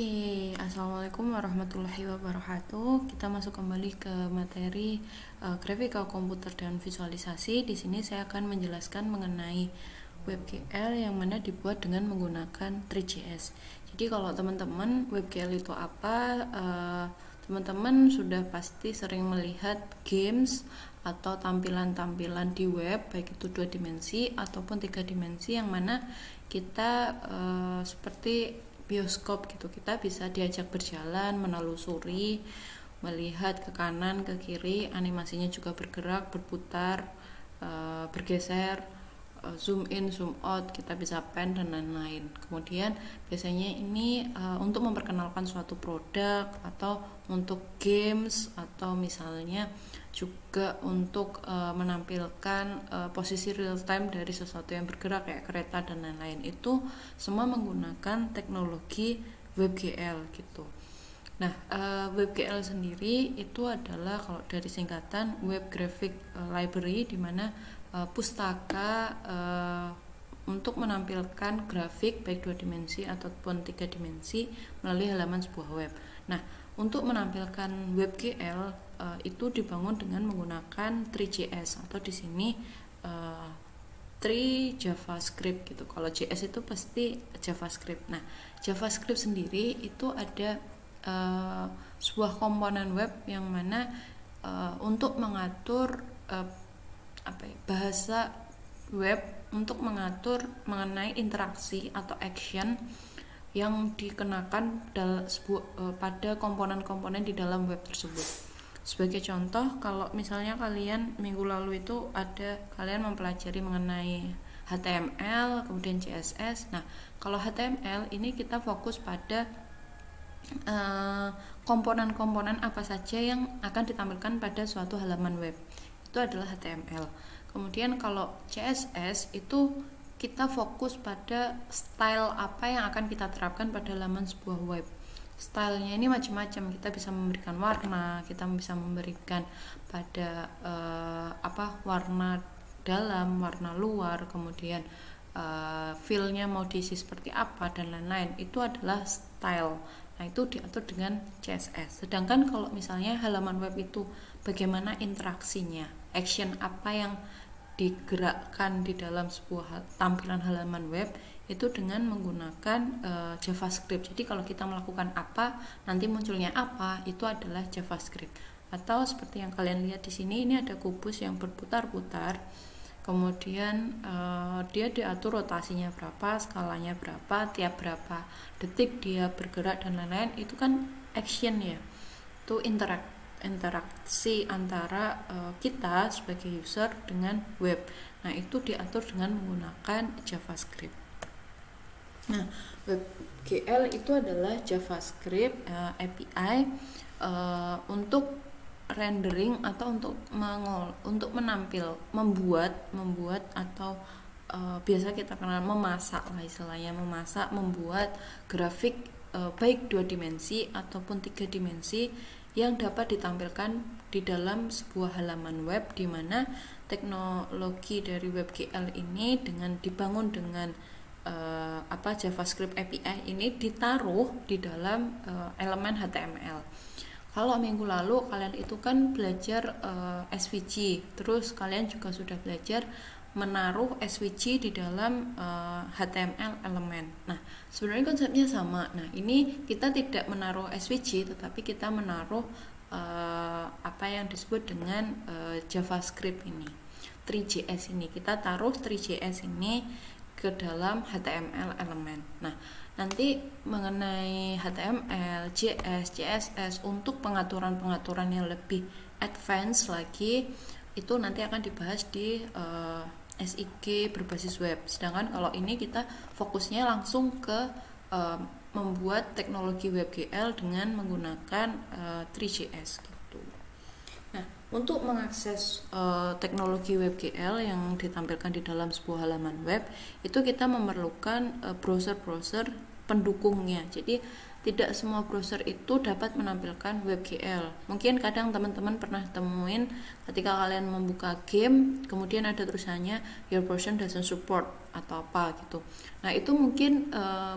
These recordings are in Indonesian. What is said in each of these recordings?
Oke, Assalamualaikum warahmatullahi wabarakatuh. Kita masuk kembali ke materi grafika komputer dan visualisasi. Di sini saya akan menjelaskan mengenai WebGL yang mana dibuat dengan menggunakan 3JS. Jadi kalau teman-teman WebGL itu apa? Teman-teman sudah pasti sering melihat games atau tampilan-tampilan di web, baik itu 2 dimensi ataupun 3 dimensi, yang mana kita seperti bioskop gitu, kita bisa diajak berjalan, menelusuri, melihat ke kanan, ke kiri, animasinya juga bergerak, berputar, bergeser, zoom in, zoom out, kita bisa pan dan lain-lain. Kemudian biasanya ini untuk memperkenalkan suatu produk atau untuk games, atau misalnya juga untuk menampilkan posisi real time dari sesuatu yang bergerak kayak kereta dan lain-lain. Itu semua menggunakan teknologi WebGL gitu. Nah, WebGL sendiri itu adalah, kalau dari singkatan, Web Graphic Library, di mana pustaka untuk menampilkan grafik baik 2 dimensi ataupun 3 dimensi melalui halaman sebuah web. Nah, untuk menampilkan WebGL itu dibangun dengan menggunakan 3JS, atau di sini 3 JavaScript gitu. Kalau JS itu pasti JavaScript. Nah, JavaScript sendiri itu ada sebuah komponen web yang mana untuk mengatur bahasa web, untuk mengatur mengenai interaksi atau action yang dikenakan pada komponen-komponen di dalam web tersebut. Sebagai contoh, kalau misalnya kalian minggu lalu itu kalian mempelajari mengenai HTML, kemudian CSS. Nah, kalau HTML ini kita fokus pada komponen-komponen apa saja yang akan ditampilkan pada suatu halaman web. Itu adalah HTML. Kemudian kalau CSS itu kita fokus pada style apa yang akan kita terapkan pada halaman sebuah web. Stylenya ini macam-macam, kita bisa memberikan warna, kita bisa memberikan pada warna dalam, warna luar, kemudian feel-nya mau diisi seperti apa dan lain-lain. Itu adalah style. Nah, itu diatur dengan CSS. Sedangkan kalau misalnya halaman web itu bagaimana interaksinya, action apa yang digerakkan di dalam sebuah tampilan halaman web, itu dengan menggunakan JavaScript. Jadi kalau kita melakukan apa, nanti munculnya apa, itu adalah JavaScript. Atau seperti yang kalian lihat di sini, ini ada kubus yang berputar-putar. Kemudian dia diatur rotasinya berapa, skalanya berapa, tiap berapa detik dia bergerak dan lain-lain. Itu kan action ya. Itu interaksi antara kita sebagai user dengan web. Nah, itu diatur dengan menggunakan JavaScript. Nah, WebGL itu adalah JavaScript API untuk rendering atau untuk membuat atau biasa kita kenal memasak lah istilahnya, membuat grafik baik 2 dimensi ataupun 3 dimensi yang dapat ditampilkan di dalam sebuah halaman web, di mana teknologi dari WebGL ini dibangun dengan JavaScript API ini ditaruh di dalam elemen HTML. Kalau minggu lalu kalian itu kan belajar SVG, terus kalian juga sudah belajar menaruh SVG di dalam HTML elemen. Nah, sebenarnya konsepnya sama. Nah, ini kita tidak menaruh SVG, tetapi kita menaruh apa yang disebut dengan JavaScript ini, 3JS ini. Kita taruh 3JS ini ke dalam HTML elemen. Nah, nanti mengenai HTML, JS, CSS untuk pengaturan-pengaturan yang lebih advance lagi, itu nanti akan dibahas di SIG berbasis web. Sedangkan kalau ini kita fokusnya langsung ke membuat teknologi WebGL dengan menggunakan 3JS gitu. Nah, untuk mengakses teknologi WebGL yang ditampilkan di dalam sebuah halaman web, itu kita memerlukan browser-browser pendukungnya. Jadi tidak semua browser itu dapat menampilkan WebGL. Mungkin kadang teman-teman pernah temuin ketika kalian membuka game, kemudian ada tulisannya your browser doesn't support atau apa gitu. Nah itu mungkin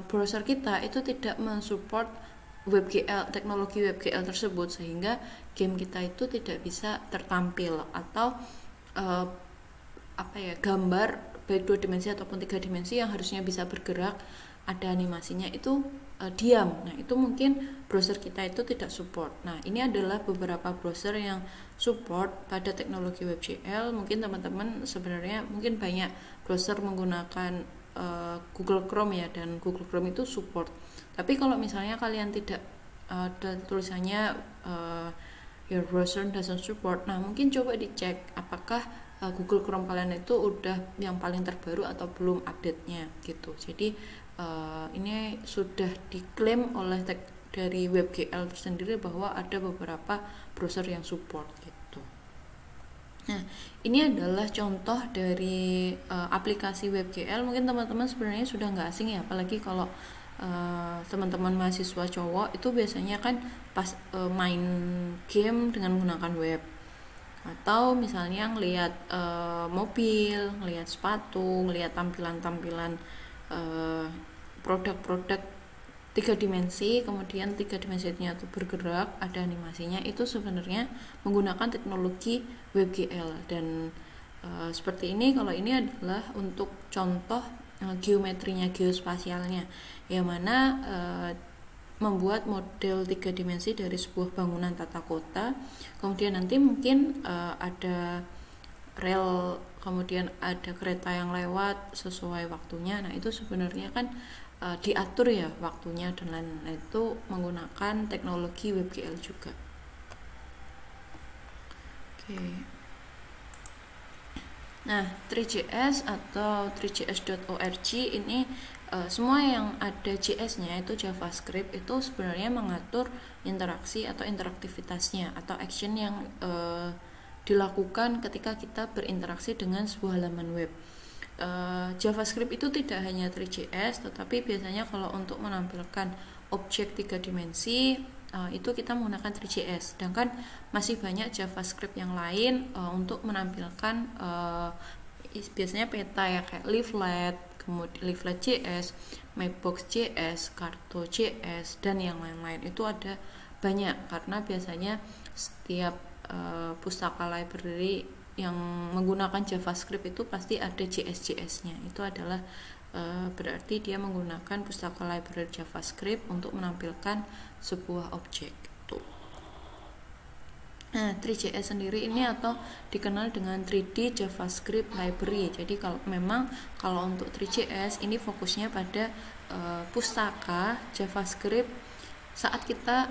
browser kita itu tidak mensupport WebGL, teknologi WebGL tersebut, sehingga game kita itu tidak bisa tertampil, atau gambar baik 2 dimensi ataupun 3 dimensi yang harusnya bisa bergerak, ada animasinya itu diam. Nah itu mungkin browser kita itu tidak support. Nah ini adalah beberapa browser yang support pada teknologi WebGL. Mungkin teman-teman sebenarnya mungkin banyak browser menggunakan Google Chrome ya, dan Google Chrome itu support. Tapi kalau misalnya kalian tidak ada tulisannya your browser doesn't support, nah mungkin coba dicek apakah Google Chrome kalian itu udah yang paling terbaru atau belum update-nya gitu. Jadi ini sudah diklaim oleh dari WebGL tersendiri bahwa ada beberapa browser yang support gitu. Nah, ini adalah contoh dari aplikasi WebGL. Mungkin teman-teman sebenarnya sudah nggak asing ya, apalagi kalau teman-teman mahasiswa cowok itu biasanya kan pas main game dengan menggunakan web, atau misalnya ngelihat mobil, ngelihat sepatu, ngelihat tampilan-tampilan produk-produk 3 dimensi, kemudian 3 dimensinya itu bergerak, ada animasinya, itu sebenarnya menggunakan teknologi WebGL. Dan seperti ini, kalau ini adalah untuk contoh geometrinya, geospasialnya, yang mana membuat model 3 dimensi dari sebuah bangunan tata kota, kemudian nanti mungkin ada rel, kemudian ada kereta yang lewat sesuai waktunya. Nah itu sebenarnya kan diatur ya waktunya dan lain-lain, itu menggunakan teknologi WebGL juga. Oke. Nah 3JS atau 3js.org ini semua yang ada JS-nya itu JavaScript, itu sebenarnya mengatur interaksi atau interaktivitasnya atau action yang dilakukan ketika kita berinteraksi dengan sebuah halaman web. JavaScript itu tidak hanya 3JS, tetapi biasanya kalau untuk menampilkan objek 3 dimensi itu kita menggunakan 3JS. Sedangkan masih banyak JavaScript yang lain untuk menampilkan biasanya peta ya, kayak leaflet, kemudian Leaflet.js, Mapbox.js, Carto.js, dan yang lain-lain. Itu ada banyak, karena biasanya setiap pustaka library yang menggunakan JavaScript itu pasti ada JS-JS-nya. Itu adalah berarti dia menggunakan pustaka library JavaScript untuk menampilkan sebuah objek. Nah, 3JS sendiri ini atau dikenal dengan 3D JavaScript Library. Jadi kalau untuk 3JS ini fokusnya pada pustaka JavaScript saat kita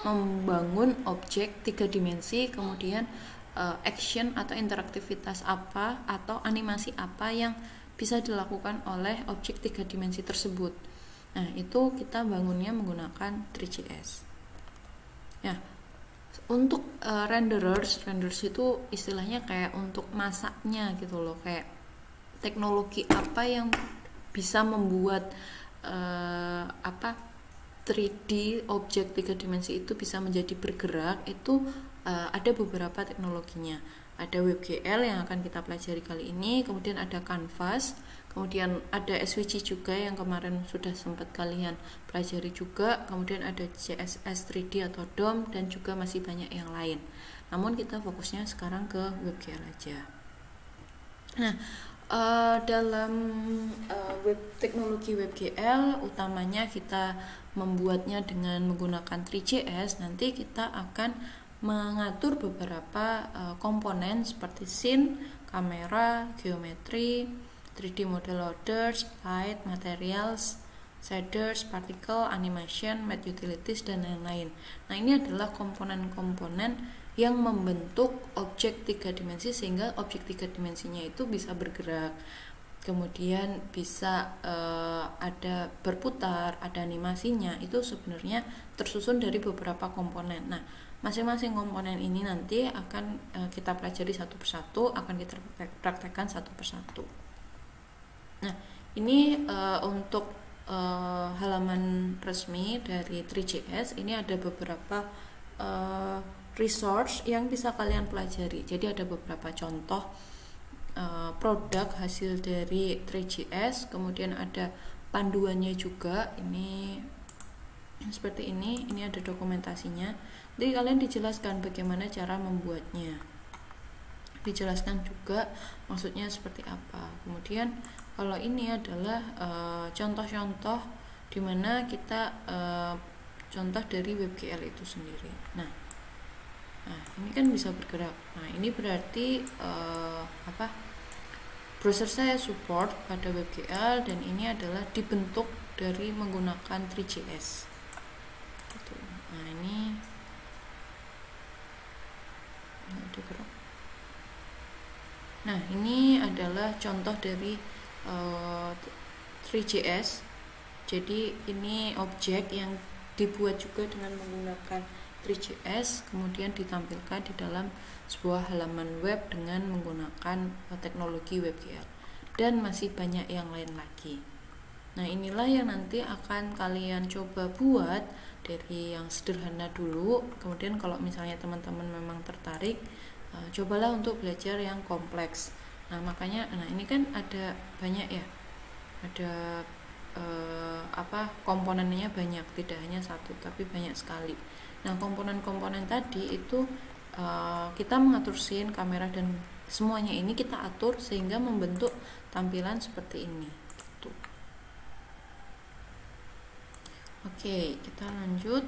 membangun objek 3 dimensi, kemudian action atau interaktivitas apa atau animasi apa yang bisa dilakukan oleh objek 3 dimensi tersebut. Nah, itu kita bangunnya menggunakan 3JS. Ya. Untuk renderers itu istilahnya kayak untuk masaknya gitu loh, kayak teknologi apa yang bisa membuat 3D objek 3 dimensi itu bisa menjadi bergerak. Itu ada beberapa teknologinya. Ada WebGL yang akan kita pelajari kali ini, kemudian ada Canvas, kemudian ada SVG juga yang kemarin sudah sempat kalian pelajari juga, kemudian ada CSS 3D atau DOM, dan juga masih banyak yang lain. Namun kita fokusnya sekarang ke WebGL aja. Nah, dalam teknologi WebGL utamanya kita membuatnya dengan menggunakan 3JS. Nanti kita akan mengatur beberapa komponen seperti scene, kamera, geometri, 3D model loaders, light, materials, shaders, particle, animation, math utilities, dan lain-lain. Nah, ini adalah komponen-komponen yang membentuk objek 3 dimensi sehingga objek 3 dimensinya itu bisa bergerak. Kemudian bisa ada berputar, ada animasinya. Itu sebenarnya tersusun dari beberapa komponen. Nah, masing-masing komponen ini nanti akan kita pelajari satu persatu, akan kita praktekkan satu persatu. Nah, ini untuk halaman resmi dari 3JS ini ada beberapa resource yang bisa kalian pelajari. Jadi ada beberapa contoh produk hasil dari 3JS, kemudian ada panduannya juga. Ini seperti ini ada dokumentasinya. Jadi kalian dijelaskan bagaimana cara membuatnya, dijelaskan juga maksudnya seperti apa. Kemudian kalau ini adalah contoh-contoh dimana kita contoh dari WebGL itu sendiri. Nah ini kan bisa bergerak. Nah ini berarti browser saya support pada WebGL, dan ini adalah dibentuk dari menggunakan 3JS gitu. Nah ini bergerak. Nah ini adalah contoh dari 3JS. Jadi ini objek yang dibuat juga dengan menggunakan 3JS, kemudian ditampilkan di dalam sebuah halaman web dengan menggunakan teknologi WebGL, dan masih banyak yang lain lagi. Nah inilah yang nanti akan kalian coba buat dari yang sederhana dulu. Kemudian kalau misalnya teman-teman memang tertarik, cobalah untuk belajar yang kompleks. Nah makanya, ini kan ada banyak ya, ada komponennya banyak, tidak hanya satu tapi banyak sekali. Nah komponen-komponen tadi itu kita mengatur scene, kamera, dan semuanya ini kita atur sehingga membentuk tampilan seperti ini gitu. Oke, kita lanjut.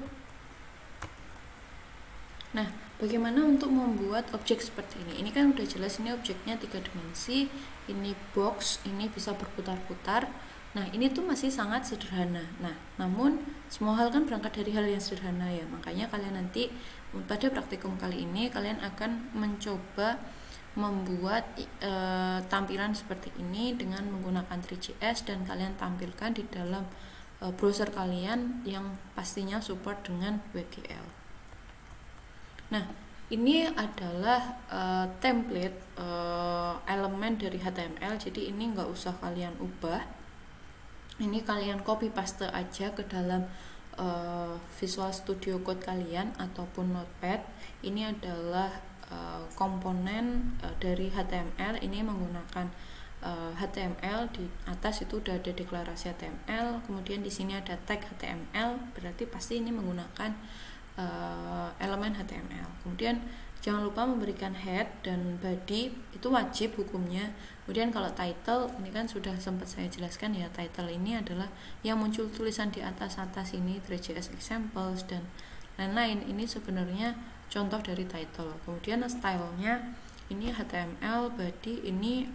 Nah, bagaimana untuk membuat objek seperti ini? Ini kan udah jelas, ini objeknya 3 dimensi, ini box, ini bisa berputar-putar. Nah, ini tuh masih sangat sederhana. Nah, namun semua hal kan berangkat dari hal yang sederhana ya. Makanya kalian nanti pada praktikum kali ini kalian akan mencoba membuat tampilan seperti ini dengan menggunakan 3JS, dan kalian tampilkan di dalam browser kalian yang pastinya support dengan WebGL. Nah, ini adalah template elemen dari HTML. Jadi ini nggak usah kalian ubah. Ini kalian copy paste aja ke dalam Visual Studio Code kalian ataupun Notepad. Ini adalah komponen dari HTML. Ini menggunakan HTML. Di atas itu udah ada deklarasi HTML. Kemudian di sini ada tag HTML. Berarti pasti ini menggunakan elemen HTML. Kemudian jangan lupa memberikan head dan body, itu wajib hukumnya. Kemudian kalau title, ini kan sudah sempat saya jelaskan ya, title ini adalah yang muncul tulisan di atas ini, 3JS examples dan lain-lain. Ini sebenarnya contoh dari title. Kemudian stylenya ini HTML, body ini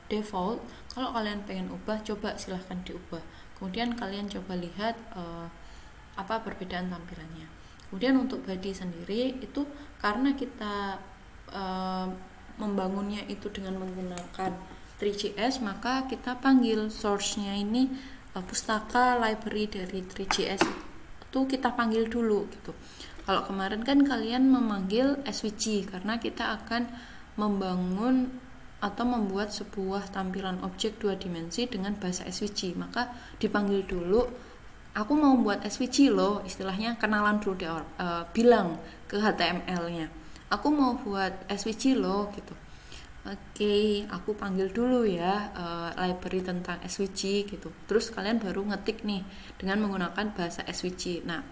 default. Kalau kalian pengen ubah, coba silahkan diubah. Kemudian kalian coba lihat apa perbedaan tampilannya. Kemudian untuk body sendiri itu karena kita membangunnya itu dengan menggunakan 3JS, maka kita panggil source-nya ini pustaka library dari 3JS itu kita panggil dulu gitu. Kalau kemarin kan kalian memanggil SVG karena kita akan membangun atau membuat sebuah tampilan objek 2 dimensi dengan bahasa SVG, maka dipanggil dulu. Aku mau buat SVG loh, istilahnya kenalan dulu deh, bilang ke HTML-nya. Aku mau buat SVG loh gitu. Oke, aku panggil dulu ya library tentang SVG gitu. Terus kalian baru ngetik nih dengan menggunakan bahasa SVG. Nah,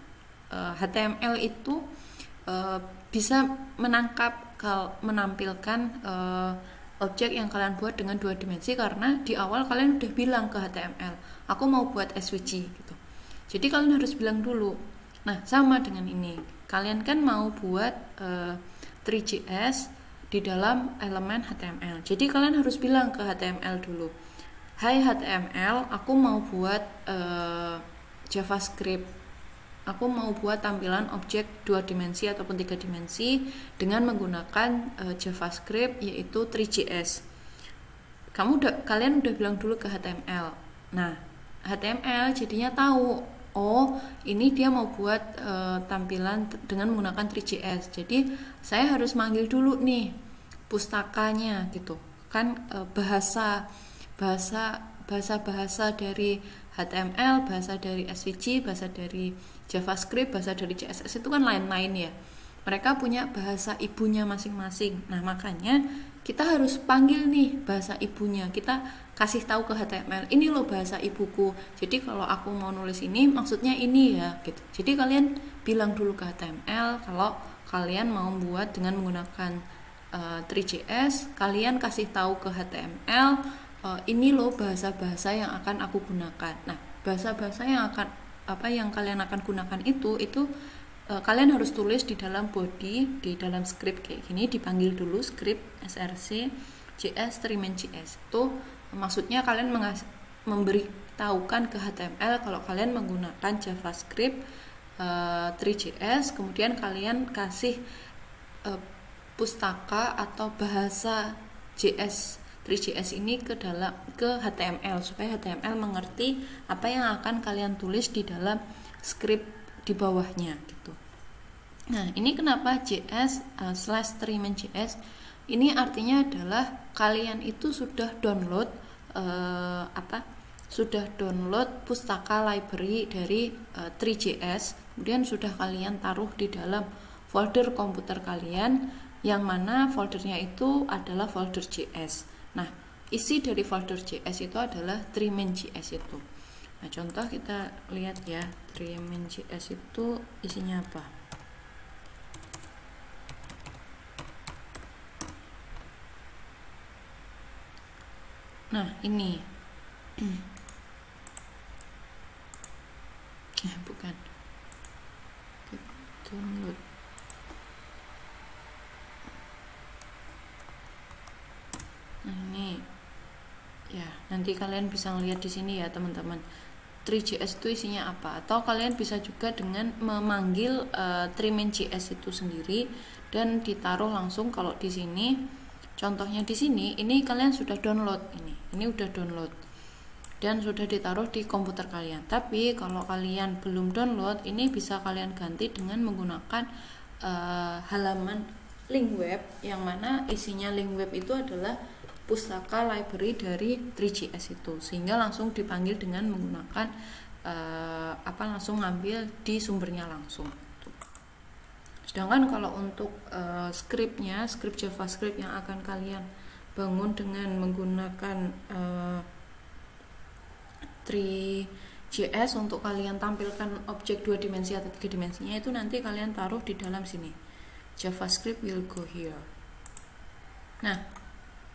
HTML itu bisa menampilkan objek yang kalian buat dengan 2 dimensi karena di awal kalian udah bilang ke HTML, aku mau buat SVG gitu. Jadi kalian harus bilang dulu. Nah, sama dengan ini. Kalian kan mau buat 3JS di dalam elemen HTML. Jadi kalian harus bilang ke HTML dulu. Hai HTML, aku mau buat JavaScript. Aku mau buat tampilan objek 2 dimensi ataupun 3 dimensi dengan menggunakan JavaScript yaitu 3JS. Kalian udah bilang dulu ke HTML. Nah, HTML jadinya tahu, oh ini dia mau buat tampilan dengan menggunakan 3JS. Jadi saya harus manggil dulu nih pustakanya gitu kan, bahasa dari HTML, bahasa dari SVG, bahasa dari JavaScript, bahasa dari CSS itu kan lain-lain ya. Mereka punya bahasa ibunya masing-masing. Nah, makanya kita harus panggil nih bahasa ibunya. Kita kasih tahu ke HTML, ini loh bahasa ibuku. Jadi kalau aku mau nulis ini, maksudnya ini ya, gitu. Jadi kalian bilang dulu ke HTML kalau kalian mau buat dengan menggunakan 3JS, kalian kasih tahu ke HTML, ini loh bahasa-bahasa yang akan aku gunakan. Nah, bahasa-bahasa yang kalian akan gunakan itu kalian harus tulis di dalam body, di dalam script kayak gini, dipanggil dulu script src js trimeng.js. Itu maksudnya kalian memberitahukan ke HTML kalau kalian menggunakan JavaScript 3JS, kemudian kalian kasih pustaka atau bahasa JS 3JS ini ke HTML supaya HTML mengerti apa yang akan kalian tulis di dalam script di bawahnya gitu. Nah, ini kenapa JS/trimeng.js? Ini artinya adalah kalian itu sudah download pustaka library dari 3JS, kemudian sudah kalian taruh di dalam folder komputer kalian, yang mana foldernya itu adalah folder JS. Nah, isi dari folder JS itu adalah trimeng.js itu. Nah, contoh kita lihat ya, trimeng.js itu isinya apa. Nah, ini bukan download. Nah, ini ya, nanti kalian bisa lihat di sini ya teman-teman. 3JS itu isinya apa, atau kalian bisa juga dengan memanggil trimeng.js itu sendiri dan ditaruh langsung. Kalau di sini contohnya di sini, ini kalian sudah download, ini udah download dan sudah ditaruh di komputer kalian. Tapi kalau kalian belum download, ini bisa kalian ganti dengan menggunakan halaman link web, yang mana isinya link web itu adalah pustaka library dari 3JS itu, sehingga langsung dipanggil dengan menggunakan langsung ngambil di sumbernya langsung. Sedangkan kalau untuk script JavaScript yang akan kalian bangun dengan menggunakan 3JS untuk kalian tampilkan objek 2 dimensi atau 3 dimensinya, itu nanti kalian taruh di dalam sini. JavaScript will go here. Nah,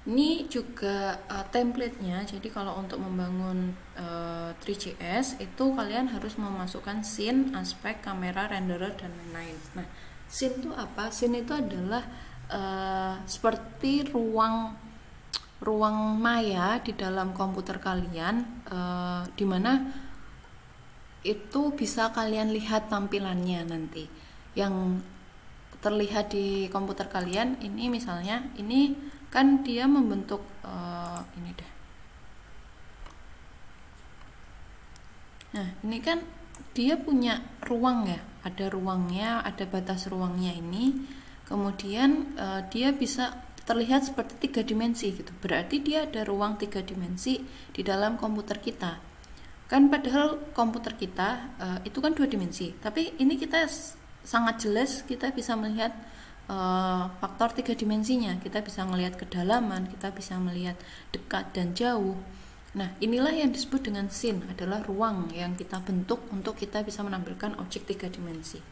ini juga template-nya. Jadi kalau untuk membangun 3JS itu kalian harus memasukkan scene, aspek, kamera, renderer, dan lain-lain. Nah, scene itu apa? Scene itu adalah seperti ruang maya di dalam komputer kalian, dimana itu bisa kalian lihat tampilannya nanti. Yang terlihat di komputer kalian ini, misalnya ini kan dia membentuk ini deh. Nah, ini kan dia punya ruang ya, ada ruangnya, ada batas ruangnya ini. Kemudian dia bisa terlihat seperti 3 dimensi gitu. Berarti dia ada ruang 3 dimensi di dalam komputer kita. Kan padahal komputer kita itu kan 2 dimensi. Tapi ini kita sangat jelas kita bisa melihat faktor 3 dimensinya. Kita bisa melihat kedalaman, kita bisa melihat dekat dan jauh. Nah, inilah yang disebut dengan scene, adalah ruang yang kita bentuk untuk kita bisa menampilkan objek 3 dimensi.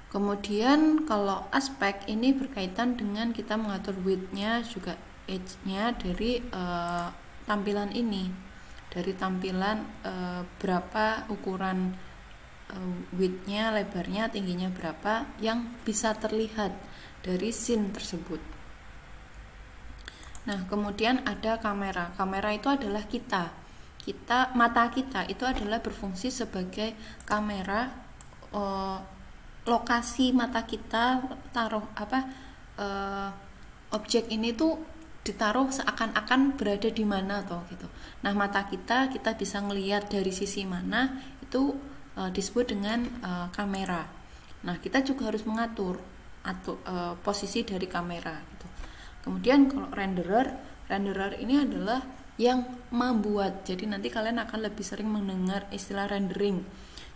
Kemudian kalau aspek ini berkaitan dengan kita mengatur width-nya juga edge-nya dari tampilan ini. Dari tampilan berapa ukuran width-nya, lebarnya, tingginya berapa yang bisa terlihat dari scene tersebut. Nah, kemudian ada kamera. Kamera itu adalah mata kita itu adalah berfungsi sebagai kamera. Lokasi mata kita taruh objek ini tuh ditaruh seakan-akan berada di mana toh gitu. Nah, mata kita bisa ngelihat dari sisi mana, itu disebut dengan kamera. Nah, kita juga harus mengatur posisi dari kamera gitu. Kemudian kalau renderer ini adalah yang membuat. Jadi nanti kalian akan lebih sering mendengar istilah rendering.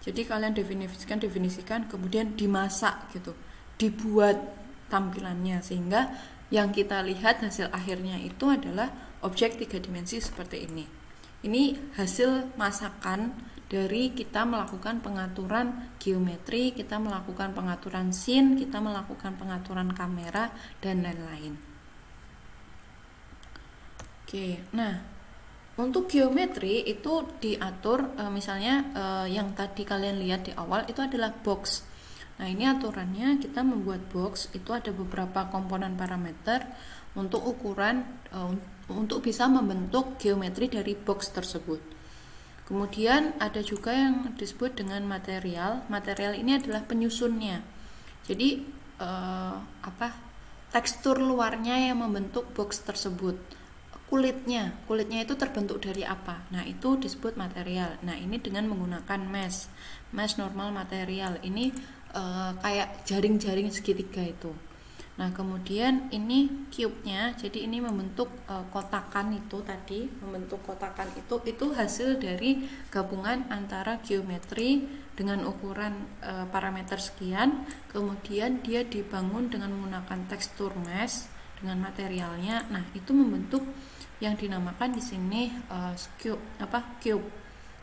Jadi kalian definisikan kemudian dimasak gitu, dibuat tampilannya, sehingga yang kita lihat hasil akhirnya itu adalah objek 3 dimensi seperti ini. Ini hasil masakan dari kita melakukan pengaturan geometri, kita melakukan pengaturan scene, kita melakukan pengaturan kamera, dan lain-lain. Oke, nah untuk geometri itu diatur misalnya yang tadi kalian lihat di awal itu adalah box. Nah ini aturannya, kita membuat box itu ada beberapa komponen parameter untuk ukuran untuk bisa membentuk geometri dari box tersebut. Kemudian ada juga yang disebut dengan material. Material ini adalah penyusunnya. Jadi tekstur luarnya yang membentuk box tersebut. Kulitnya itu terbentuk dari apa? Nah itu disebut material. Nah ini dengan menggunakan mesh normal material. Ini kayak jaring-jaring segitiga itu. Nah kemudian ini cube-nya, jadi ini membentuk kotakan itu tadi, itu hasil dari gabungan antara geometri dengan ukuran parameter sekian, kemudian dia dibangun dengan menggunakan tekstur mesh dengan materialnya. Nah itu membentuk yang dinamakan di sini cube.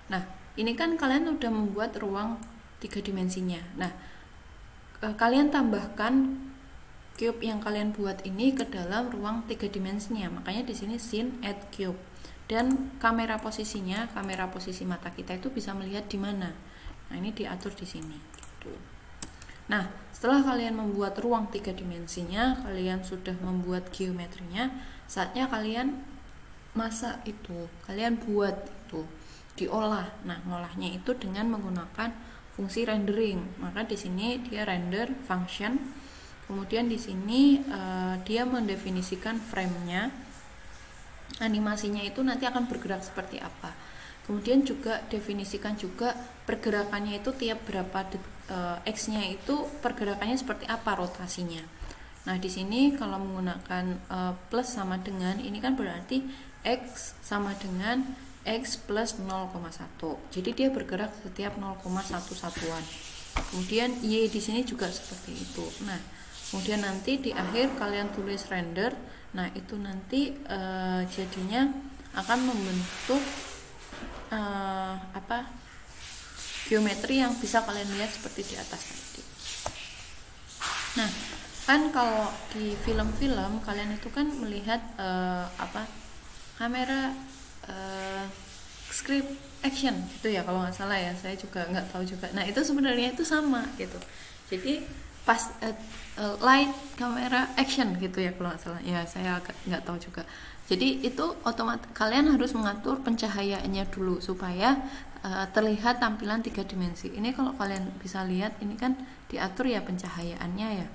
Nah ini kan kalian udah membuat ruang 3 dimensinya. Nah kalian tambahkan cube yang kalian buat ini ke dalam ruang 3 dimensinya. Makanya di sini scene add cube. Dan kamera posisi mata kita itu bisa melihat di mana. Nah, ini diatur di sini gitu. Nah, setelah kalian membuat ruang 3 dimensinya, kalian sudah membuat geometrinya, saatnya kalian masak itu. Kalian buat itu, diolah. Nah, ngolahnya itu dengan menggunakan fungsi rendering. Maka di sini dia render function. Kemudian di sini dia mendefinisikan frame-nya, animasinya itu nanti akan bergerak seperti apa. Kemudian juga definisikan juga pergerakannya itu tiap berapa x-nya itu pergerakannya seperti apa, rotasinya. Nah di sini kalau menggunakan plus sama dengan ini kan berarti x sama dengan x plus 0,1. Jadi dia bergerak setiap 0,1 satuan. Kemudian y di sini juga seperti itu. Nah kemudian nanti di akhir kalian tulis render. Nah itu nanti jadinya akan membentuk geometri yang bisa kalian lihat seperti di atas tadi. Nah kan kalau di film-film kalian itu kan melihat kamera script action gitu ya kalau nggak salah ya, saya juga nggak tahu juga. Nah itu sebenarnya itu sama gitu. Jadi pas light kamera action gitu ya kalau nggak salah ya, saya nggak tahu juga. Jadi itu otomatis kalian harus mengatur pencahayaannya dulu supaya terlihat tampilan 3 dimensi. Ini kalau kalian bisa lihat ini kan diatur ya pencahayaannya ya.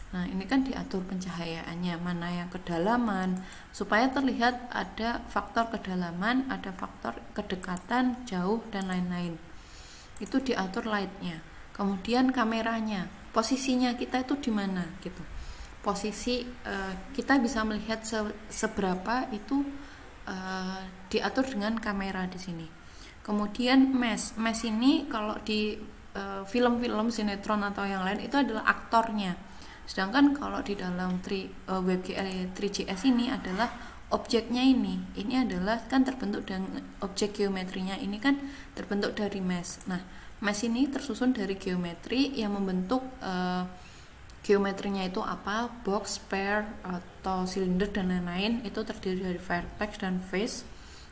Nah ini kan diatur pencahayaannya, mana yang kedalaman, supaya terlihat ada faktor kedalaman, ada faktor kedekatan, jauh, dan lain-lain. Itu diatur lightnya. Kemudian kameranya, posisinya kita itu di mana gitu. Posisi kita bisa melihat seberapa itu diatur dengan kamera di sini. Kemudian mesh ini kalau di film-film sinetron atau yang lain itu adalah aktornya. Sedangkan kalau di dalam WebGL 3JS ini adalah objeknya ini adalah kan terbentuk dengan objek geometrinya ini kan terbentuk dari mesh. Nah mesh ini tersusun dari geometri yang membentuk geometrinya itu apa, box, sphere, atau silinder, dan lain-lain. Itu terdiri dari vertex dan face.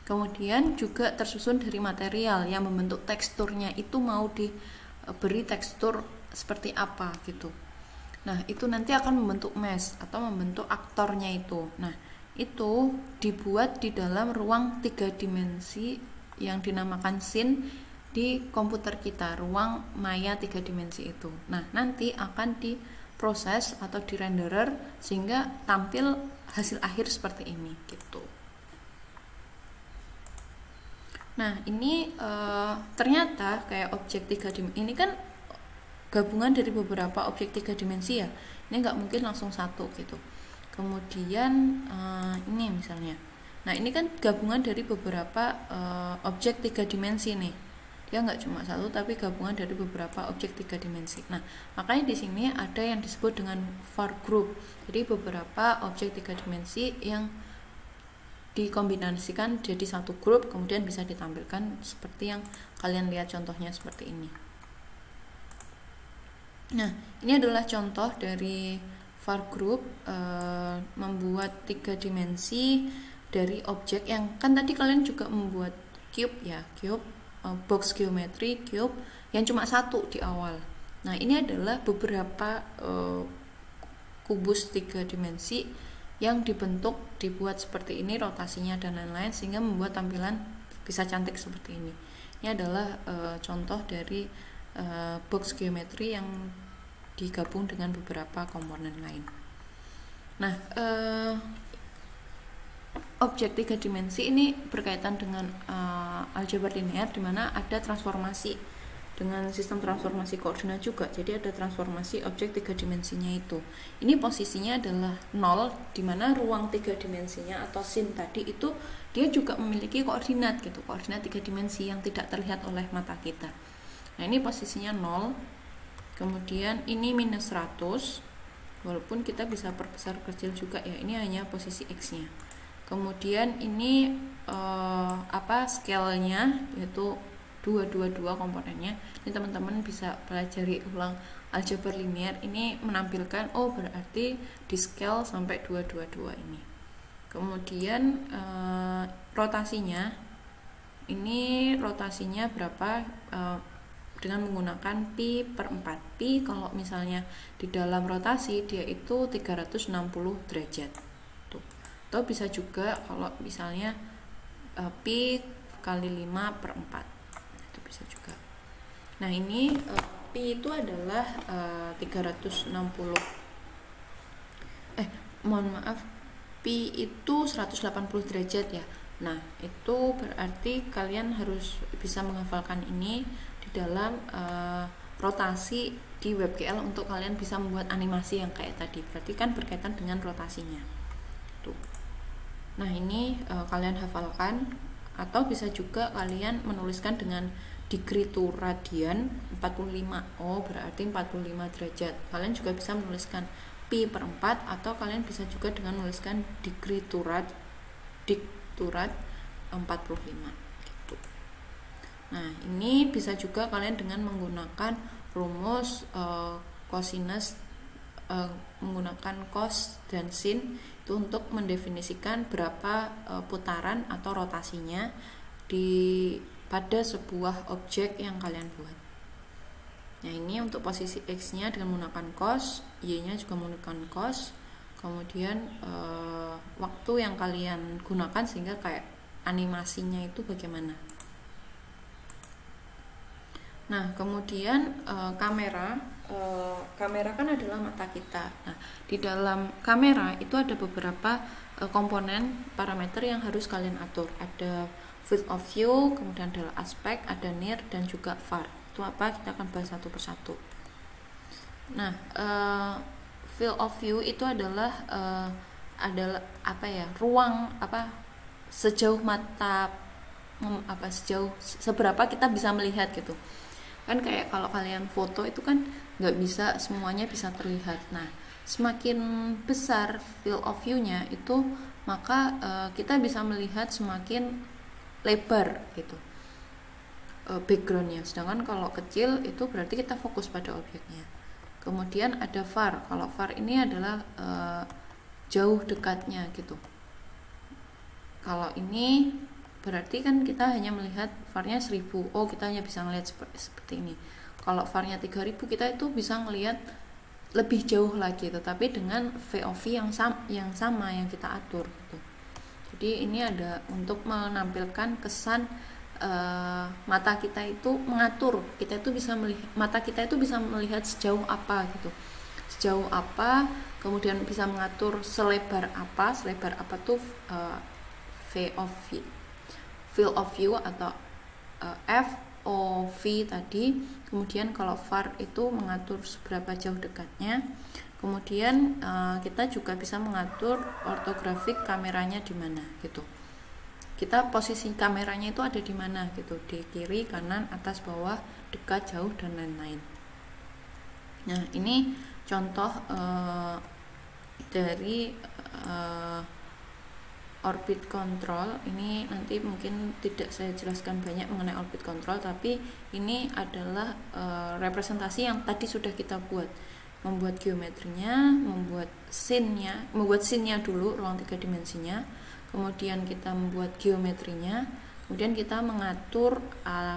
Kemudian juga tersusun dari material yang membentuk teksturnya itu mau diberi tekstur seperti apa gitu. Nah itu nanti akan membentuk mesh atau membentuk aktornya itu. Nah itu dibuat di dalam ruang 3 dimensi yang dinamakan scene di komputer kita, ruang maya 3 dimensi itu. Nah nanti akan diproses atau di renderer sehingga tampil hasil akhir seperti ini gitu. Nah ini ternyata kayak objek 3 dimensi ini kan gabungan dari beberapa objek 3 dimensi ya. Ini nggak mungkin langsung satu gitu. Kemudian ini misalnya Nah ini kan gabungan dari beberapa objek 3 dimensi nih. Dia nggak cuma satu tapi gabungan dari beberapa objek 3 dimensi. Nah makanya di sini ada yang disebut dengan var group. Jadi beberapa objek 3 dimensi yang dikombinasikan jadi satu grup, kemudian bisa ditampilkan seperti yang kalian lihat contohnya seperti ini. Nah ini adalah contoh dari var group membuat 3 dimensi dari objek yang kan tadi kalian juga membuat cube ya, cube, box geometry, cube yang cuma satu di awal. Nah ini adalah beberapa kubus 3 dimensi yang dibuat seperti ini, rotasinya dan lain-lain, sehingga membuat tampilan bisa cantik seperti ini. Ini adalah contoh dari box geometry yang digabung dengan beberapa komponen lain. Nah objek 3 dimensi ini berkaitan dengan aljabar linear, di mana ada transformasi dengan sistem transformasi koordinat juga. Jadi ada transformasi objek 3 dimensinya itu. Ini posisinya adalah 0, di mana ruang 3 dimensinya atau scene tadi itu dia juga memiliki koordinat gitu, koordinat 3 dimensi yang tidak terlihat oleh mata kita. Nah ini posisinya 0, kemudian ini minus 100, walaupun kita bisa perbesar kecil juga ya, ini hanya posisi X nya. Kemudian ini scale-nya yaitu 222 komponennya. Ini teman-teman bisa pelajari ulang aljabar linear, ini menampilkan oh berarti di scale sampai 222 ini. Kemudian rotasinya, ini rotasinya berapa dengan menggunakan pi per 4. Pi kalau misalnya di dalam rotasi dia itu 360 derajat tuh. Atau bisa juga kalau misalnya pi kali 5 per 4 bisa juga. Nah ini pi itu adalah 360 mohon maaf, pi itu 180 derajat ya. Nah itu berarti kalian harus bisa menghafalkan ini di dalam rotasi di WebGL untuk kalian bisa membuat animasi yang kayak tadi. Berarti kan berkaitan dengan rotasinya tuh. Nah ini kalian hafalkan, atau bisa juga kalian menuliskan dengan degree to radian 45. Oh berarti 45 derajat. Kalian juga bisa menuliskan pi per 4, atau kalian bisa juga dengan menuliskan degree to rad 45 gitu. Nah ini bisa juga kalian dengan menggunakan rumus cosinus, menggunakan cos dan sin itu untuk mendefinisikan berapa putaran atau rotasinya pada sebuah objek yang kalian buat. Nah ini untuk posisi X nya dengan menggunakan cos, Y nya juga menggunakan cos, kemudian waktu yang kalian gunakan sehingga kayak animasinya itu bagaimana. Nah kemudian kamera kan adalah mata kita. Nah di dalam kamera itu ada beberapa komponen parameter yang harus kalian atur. Ada field of view, kemudian adalah aspek, ada near, dan juga var. Itu apa? Kita akan bahas satu persatu. Nah field of view itu adalah apa ya, ruang apa sejauh mata, seberapa kita bisa melihat gitu kan. Kayak kalau kalian foto itu kan nggak bisa semuanya bisa terlihat. Nah semakin besar field of view nya itu, maka kita bisa melihat semakin lebar gitu backgroundnya. Sedangkan kalau kecil itu berarti kita fokus pada objeknya. Kemudian ada var. Kalau var ini adalah jauh dekatnya gitu. Kalau ini berarti kan kita hanya melihat var-nya 1000. Oh kita hanya bisa melihat seperti ini. Kalau var-nya 3000 kita itu bisa melihat lebih jauh lagi, tetapi dengan VOV yang sama yang kita atur gitu. Jadi ini ada untuk menampilkan kesan mata kita itu mengatur, kita itu bisa melihat, mata kita itu bisa melihat sejauh apa gitu, sejauh apa, kemudian bisa mengatur selebar apa tuh field of view atau FOV tadi. Kemudian kalau var itu mengatur seberapa jauh dekatnya. Kemudian kita juga bisa mengatur ortografik kameranya di mana gitu. kita posisi kameranya itu ada di mana gitu, di kiri, kanan, atas, bawah, dekat, jauh, dan lain-lain. Nah, ini contoh dari orbit control. Ini nanti mungkin tidak saya jelaskan banyak mengenai orbit control, tapi ini adalah representasi yang tadi sudah kita buat, membuat geometrinya, membuat scene-nya dulu, ruang 3 dimensinya, kemudian kita membuat geometrinya, kemudian kita mengatur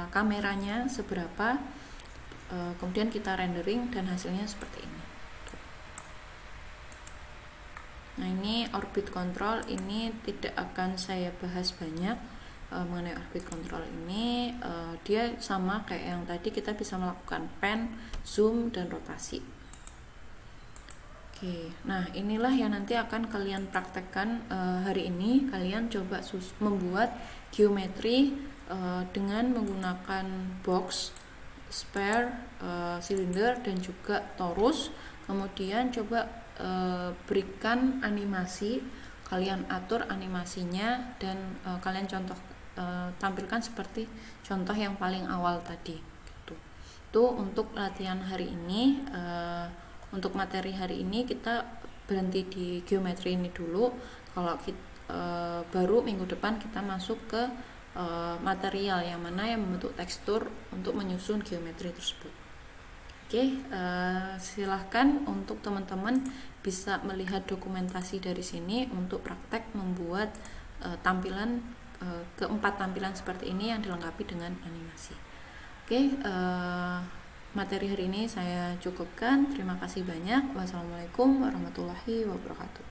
kameranya seberapa, kemudian kita rendering dan hasilnya seperti ini. Nah, ini orbit control, ini tidak akan saya bahas banyak mengenai orbit control ini. Dia sama kayak yang tadi, kita bisa melakukan pan, zoom, dan rotasi. Oke, nah inilah yang nanti akan kalian praktekkan hari ini. Kalian coba membuat geometri dengan menggunakan box, sphere, silinder, dan juga torus. Kemudian coba berikan animasi, kalian atur animasinya, dan kalian tampilkan seperti contoh yang paling awal tadi gitu. Itu untuk latihan hari ini. Untuk materi hari ini kita berhenti di geometri ini dulu. Kalau baru minggu depan kita masuk ke material yang mana yang membentuk tekstur untuk menyusun geometri tersebut. Oke, silahkan untuk teman-teman bisa melihat dokumentasi dari sini untuk praktek membuat tampilan keempat tampilan seperti ini yang dilengkapi dengan animasi. Oke, materi hari ini saya cukupkan. Terima kasih banyak. Wassalamualaikum warahmatullahi wabarakatuh.